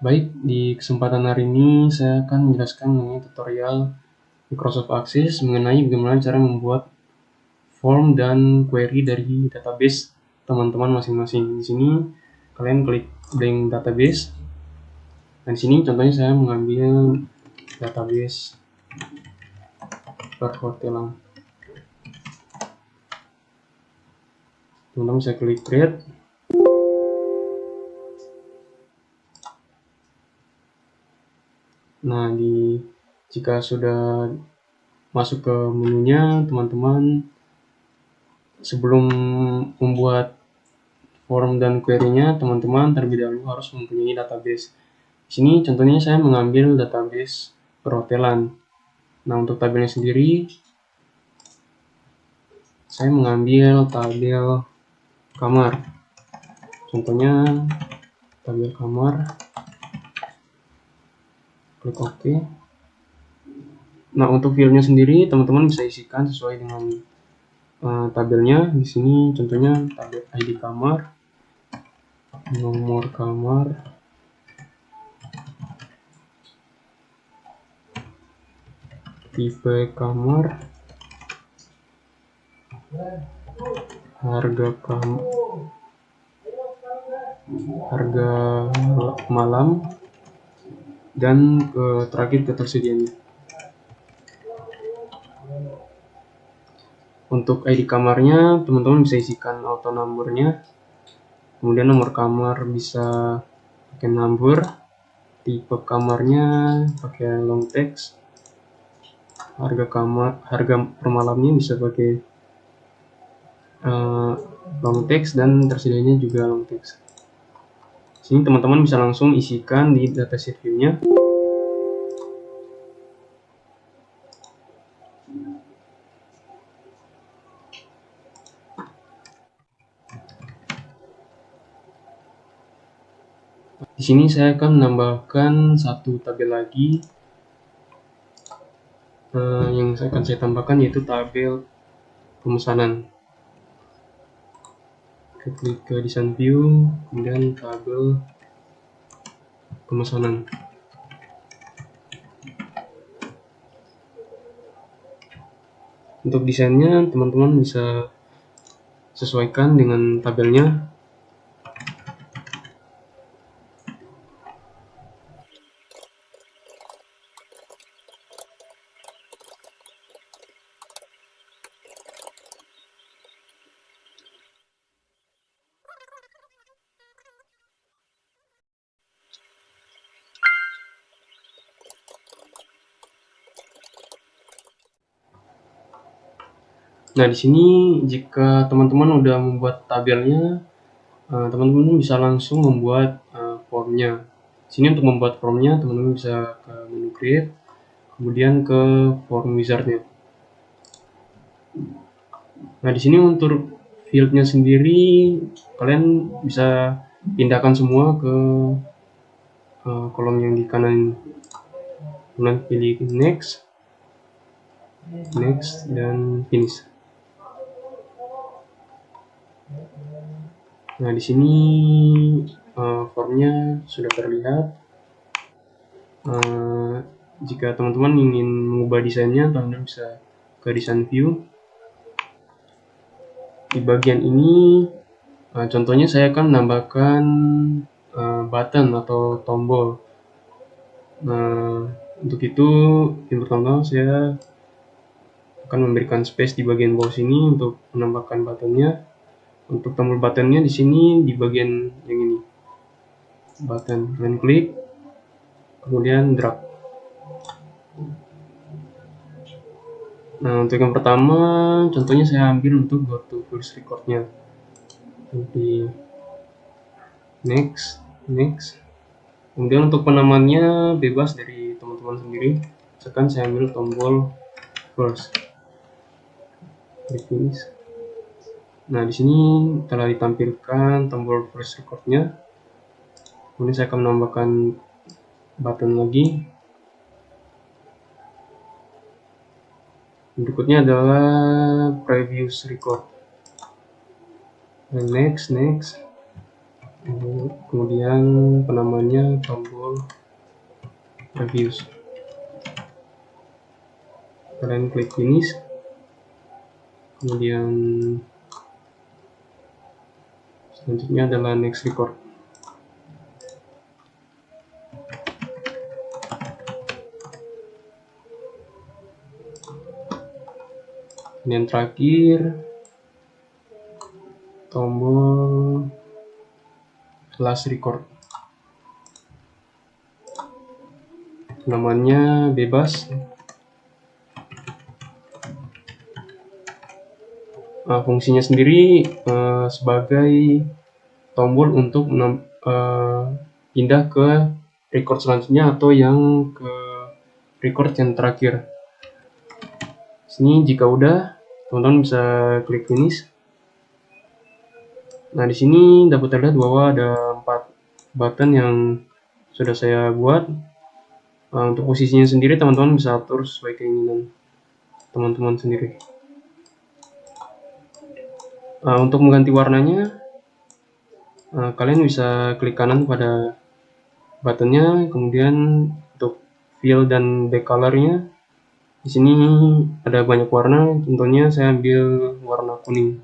Baik, di kesempatan hari ini saya akan menjelaskan mengenai tutorial Microsoft Access mengenai bagaimana cara membuat form dan query dari database teman-teman masing-masing. Di sini kalian klik blank database. Dan di sini contohnya saya mengambil database perhotelan. Teman-teman bisa klik create. Nah, jika sudah masuk ke menunya, teman-teman sebelum membuat form dan query-nya, teman-teman terlebih dahulu harus mempunyai database. Di sini contohnya saya mengambil database perhotelan. Nah, untuk tabelnya sendiri, saya mengambil tabel kamar. Contohnya tabel kamar. Klik OK. Nah, untuk file-nya sendiri teman-teman bisa isikan sesuai dengan tabelnya. Di sini contohnya tabel ID kamar, nomor kamar, tipe kamar, harga malam, dan terakhir ketersediaannya. Untuk ID kamarnya teman-teman bisa isikan auto number-nya, kemudian nomor kamar bisa pakai number, tipe kamarnya pakai long text, harga per malamnya bisa pakai long text, dan tersedianya juga long text. Sini teman-teman bisa langsung isikan di dataset view-nya. Di sini saya akan menambahkan satu tabel lagi yang akan saya tambahkan, yaitu tabel pemesanan. Klik ke design view, kemudian tabel pemesanan. Untuk desainnya teman-teman bisa sesuaikan dengan tabelnya. Nah, di sini jika teman-teman udah membuat tabelnya, teman-teman bisa langsung membuat formnya. Di sini untuk membuat formnya, teman-teman bisa ke menu create, kemudian ke form wizard-nya. Nah, di sini untuk field-nya sendiri kalian bisa pindahkan semua ke kolom yang di kanan. Kemudian pilih next, dan finish. Nah, di sini formnya sudah terlihat. Jika teman-teman ingin mengubah desainnya, teman-teman bisa ke design view. Di bagian ini, contohnya saya akan menambahkan button atau tombol. Nah, untuk itu yang pertama saya akan memberikan space di bagian bawah sini untuk menambahkan buttonnya. Untuk tombol buttonnya di sini di bagian yang ini, button, kalian klik, kemudian drag. Nah, untuk yang pertama contohnya saya ambil untuk go to first record-nya. Di next. Kemudian untuk penamaannya bebas dari teman-teman sendiri. Misalkan saya ambil tombol first. Klik finish. Nah, di sini telah ditampilkan tombol first record-nya. Kemudian saya akan menambahkan button lagi. Berikutnya adalah previous record. Next. Kemudian penamanya tombol previous. Kalian klik finish. Kemudian selanjutnya adalah next record. Kemudian terakhir tombol last record. Namanya bebas. Fungsinya sendiri sebagai tombol untuk pindah ke record selanjutnya atau yang ke record yang terakhir. Sini jika udah, teman-teman bisa klik finish. Nah, di sini dapat terlihat bahwa ada 4 button yang sudah saya buat. Untuk posisinya sendiri teman-teman bisa atur sesuai keinginan teman-teman sendiri. Untuk mengganti warnanya, kalian bisa klik kanan pada buttonnya, kemudian untuk fill dan back colornya, di sini ada banyak warna. Contohnya saya ambil warna kuning.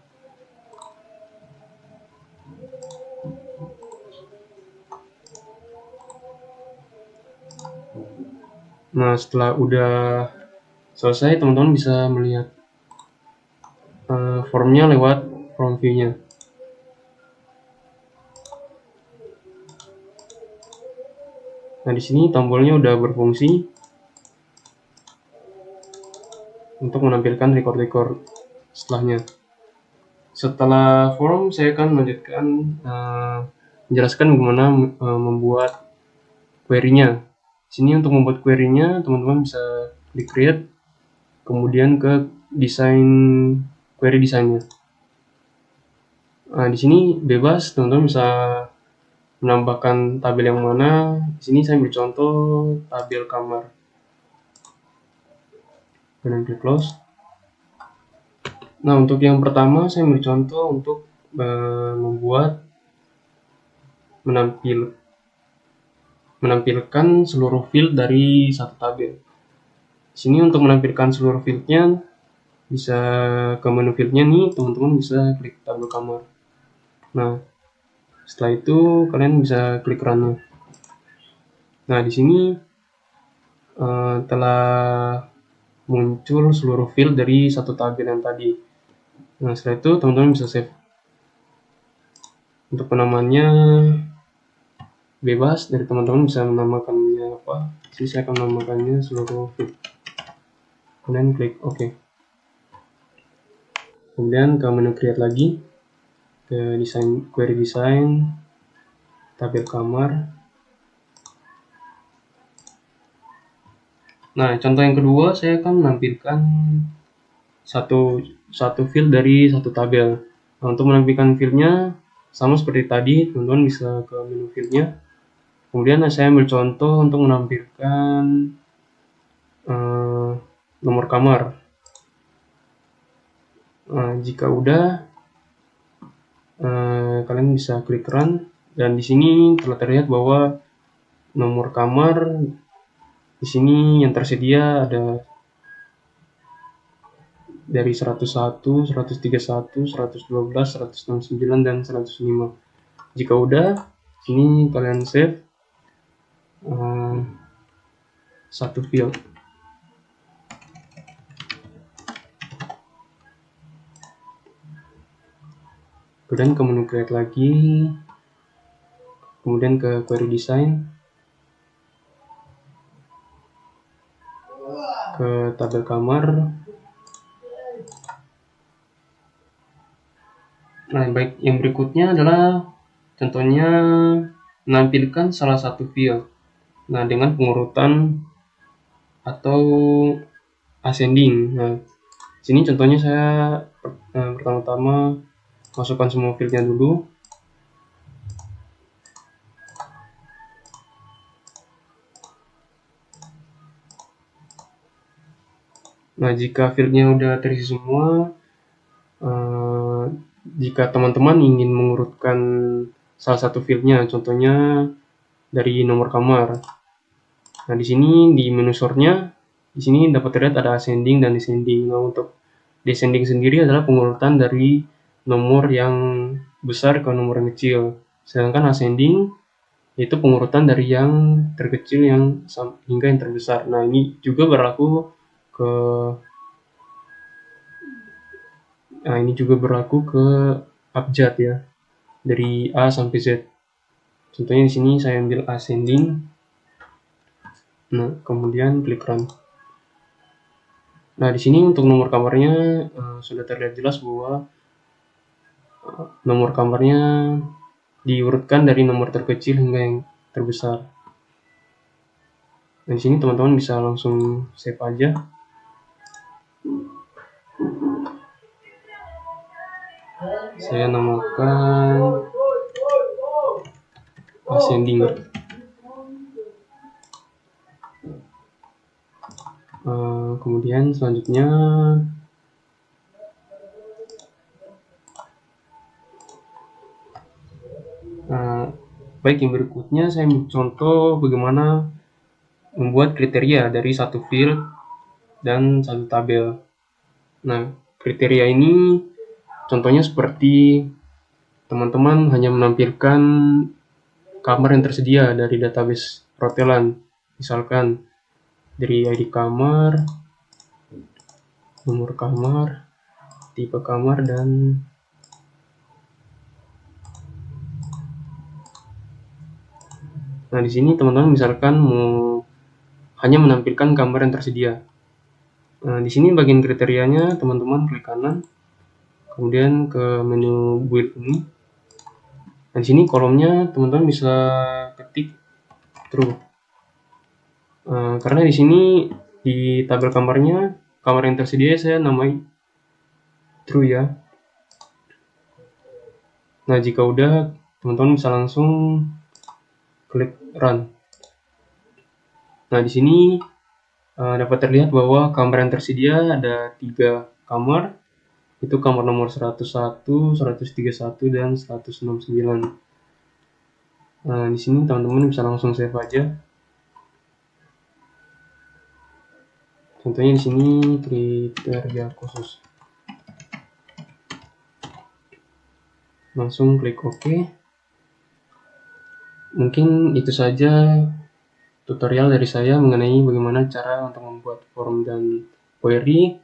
Nah, setelah udah selesai, teman-teman bisa melihat formnya lewat form view-nya. Nah, di sini tombolnya udah berfungsi untuk menampilkan record-record setelahnya. Setelah form, saya akan melanjutkan menjelaskan bagaimana membuat query-nya. Sini untuk membuat query-nya, teman-teman bisa klik create, kemudian ke desain query desainnya. Di sini bebas, teman-teman bisa menambahkan tabel yang mana. Di sini saya ambil contoh tabel kamar. Kemudian klik close. Nah, untuk yang pertama saya ambil contoh untuk membuat menampilkan seluruh field dari satu tabel. Di sini untuk menampilkan seluruh fieldnya, bisa ke menu fieldnya nih, teman-teman bisa klik tabel kamar. Nah, setelah itu kalian bisa klik run-nya. Nah, di sini telah muncul seluruh field dari satu tabel yang tadi. Nah, setelah itu teman-teman bisa save. Untuk penamaannya bebas, dari teman-teman bisa menamakannya apa. Jadi saya akan menamakannya seluruh field. Kemudian klik OK. Kemudian ke menu create lagi, ke desain query design, tabel kamar. Nah, contoh yang kedua saya akan menampilkan satu field dari satu tabel. Nah, untuk menampilkan fieldnya sama seperti tadi, teman-teman bisa ke menu fieldnya. Kemudian saya ambil contoh untuk menampilkan nomor kamar. Jika udah, kalian bisa klik run, dan di sini telah terlihat bahwa nomor kamar di sini yang tersedia ada dari 101, 131, 112, 169, dan 105. Jika udah, sini kalian save satu field. Kemudian ke menu create lagi, kemudian ke query design, ke tabel kamar. Nah, baik, yang berikutnya adalah contohnya menampilkan salah satu field. Nah, dengan pengurutan atau ascending. Nah, sini contohnya saya pertama-tama masukkan semua fieldnya dulu. Nah, jika fieldnya udah terisi semua, jika teman-teman ingin mengurutkan salah satu fieldnya, contohnya dari nomor kamar. Nah, di sini di menu sort-nya, di sini dapat terlihat ada ascending dan descending. Nah, untuk descending sendiri adalah pengurutan dari nomor yang besar ke nomor yang kecil. Sedangkan ascending itu pengurutan dari yang terkecil yang hingga yang terbesar. Nah, ini juga berlaku ke abjad ya, dari A sampai Z. Contohnya di sini saya ambil ascending. Nah, kemudian klik run. Nah, di sini untuk nomor kamarnya sudah terlihat jelas bahwa nomor kamarnya diurutkan dari nomor terkecil hingga yang terbesar. Nah, di sini teman-teman bisa langsung save aja. Saya namakan ascending. Kemudian selanjutnya baik, yang berikutnya saya contoh bagaimana membuat kriteria dari satu field dan satu tabel. Nah, kriteria ini contohnya seperti teman-teman hanya menampilkan kamar yang tersedia dari database perhotelan, misalkan dari ID kamar, nomor kamar, tipe kamar, dan nah, di sini teman-teman misalkan mau hanya menampilkan kamar yang tersedia. Nah, di sini bagian kriterianya teman-teman klik kanan, kemudian ke menu build ini. Nah, di sini kolomnya teman-teman bisa ketik true. Karena di sini di tabel kamarnya, kamar yang tersedia saya namai true ya. Nah, jika udah, teman-teman bisa langsung klik run. Nah, di sini dapat terlihat bahwa kamar yang tersedia ada 3 kamar, itu kamar nomor 101, 131, dan 169. Nah, di sini teman-teman bisa langsung save aja. Contohnya di sini kriteria khusus. Langsung klik OK. Mungkin itu saja tutorial dari saya mengenai bagaimana cara untuk membuat form dan query.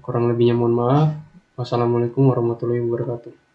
Kurang lebihnya mohon maaf. Wassalamualaikum warahmatullahi wabarakatuh.